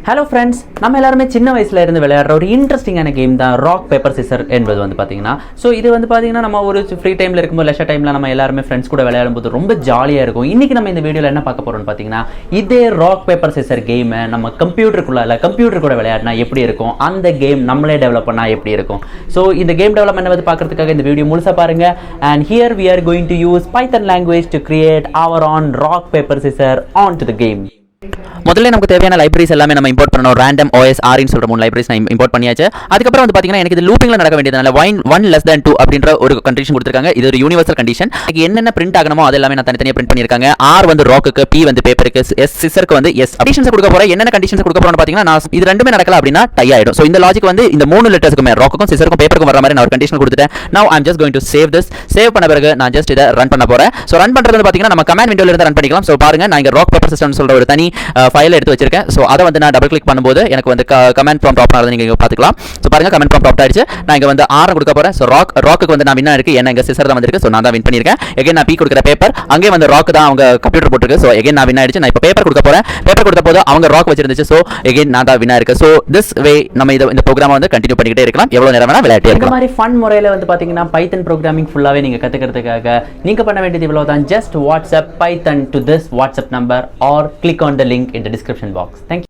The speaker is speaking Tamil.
ஹலோ ஃப்ரெண்ட்ஸ், நம்ம எல்லாருமே சின்ன வயசுல இருந்து விளையாடுற ஒரு இன்ட்ரெஸ்டிங்கான கேம் தான் ராக் பேப்பர் சிசர் என்பது வந்து பார்த்தீங்கன்னா. ஸோ இது வந்து பார்த்தீங்கன்னா நம்ம ஒரு ஃப்ரீ டைமில் இருக்கும்போது லெஷர் டைமில் நம்ம எல்லாருமே ஃப்ரெண்ட்ஸ் கூட விளையாடும்போது ரொம்ப ஜாலியாக இருக்கும். இன்றைக்கி நம்ம இந்த வீடியோவில் என்ன பார்க்க போகிறோம்னு பார்த்தீங்கன்னா, இதே ராக் பேப்பர் சிசர் கேமை நம்ம கம்ப்யூட்டர் கூட விளையாடினா எப்படி இருக்கும், அந்த கேம் நம்மளே டெவலப் பண்ணால் எப்படி இருக்கும். ஸோ இந்த கேம் டெவலப்மெண்ட் வந்து பார்க்கறதுக்காக இந்த வீடியோ முழுசாக பாருங்கள். And here we are going to use Python language to create our own rock paper scissor onto the game. முதல்ல நமக்கு தேவையான லைப்ரரிஸ் எல்லாமே நம்ம இம்போர்ட் பண்ணணும். ரேண்டம் OS RN சொல்ற 3 லைப்ரரிஸ் நான் இம்போர்ட் பண்ணியாச்சு. அதுக்கப்புறம் வந்து பாத்தீங்கன்னா எனக்கு இது லூப்பிங்ல நடக்க வேண்டியதுனால 1 <2 அப்படின்ற ஒரு கண்டிஷன் கொடுத்திருக்காங்க. இது ஒரு யூனிவர்சல் கண்டிஷன். எனக்கு என்னென்ன பிரிண்ட் ஆகணுமோ அது எல்லாமே நான் தனித்தனியா பிரிண்ட் பண்ணிருக்காங்க. R வந்து ராக்குக்கு, P வந்து பேப்பருக்கு, S சிசருக்கு வந்து S. கண்டிஷன்ஸ் கொடுக்க போறேன். என்னென்ன கண்டிஷன்ஸ் கொடுக்க போறேன்னு பாத்தீங்கன்னா, நான் இது ரெண்டுமே நடக்கல அப்படினா டை ஆயிடும். சோ இந்த லாஜிக் வந்து இந்த 3 லெட்டர்ஸ்க்குமே ராக்குக்கும் சிசருக்கும் பேப்பருக்கும் வர மாதிரி நான் ஒரு கண்டிஷன் கொடுத்துட்டேன். Now I'm just going to save this. Save பண்ண பிறகு நான் ஜஸ்ட் இத ரன் பண்ண போறேன். சோ ரன் பண்றது வந்து பாத்தீங்கன்னா நம்ம கமாண்ட் விண்டோல இருந்து ரன் பண்ணிக்கலாம். சோ பாருங்க, நான் இங்க ராக் பேப்பர் சிஸ்டம் சொல்ற ஒரு தனி ஃபைல் எடுத்து வச்சிருக்கேன். சோ அதை வந்து நான் டபுள் கிளிக் பண்ணும்போது எனக்கு வந்து கமாண்ட் ப்ராம்ப்ட் ஓபன் ஆகுது. நீங்க பாத்துக்கலாம். சோ பாருங்க, கமாண்ட் ப்ராம்ப்ட் ஓபன் ஆயிடுச்சு. நான் இங்க வந்து R கொடுக்க போறேன். சோ ராக்குக்கு வந்து நான் வின்னா இருக்கு. ஏன்னா இங்க சிசர் தான் வந்திருக்கு. சோ நான் தான் வின் பண்ணிருக்கேன். அகைன் நான் P கொடுக்கிற பேப்பர், அங்கே வந்து ராக் தான் அவங்க கம்ப்யூட்டர் போட்டுருக்கு. சோ அகைன் நான் வின் ஆயிடுச்சு. நான் இப்போ பேப்பர் கொடுக்க போறேன். பேப்பர் கொடுத்த போது அவங்க ராக் வச்சிருந்துச்சு. சோ அகைன் நான் தான் வின் ஆயிருக்கு. சோ திஸ் வே நம்ம இந்த ப்ரோகிராம் வந்து கண்டினியூ பண்ணிக்கிட்டே இருக்கலாம். எவ்வளவு நேரம் வேணா விளையாடிட்டே இருக்கலாம். இந்த மாதிரி ஃபன் முறையில வந்து பாத்தீங்கன்னா பைத்தன் ப்ரோகிராமிங் ஃபுல்லாவே நீங்க கத்துக்கிறதுக்காக நீங்க பண்ண வேண்டியது இவ்வளவு தான். Just WhatsApp Python to this WhatsApp number or click on the link in the description box. Thank you.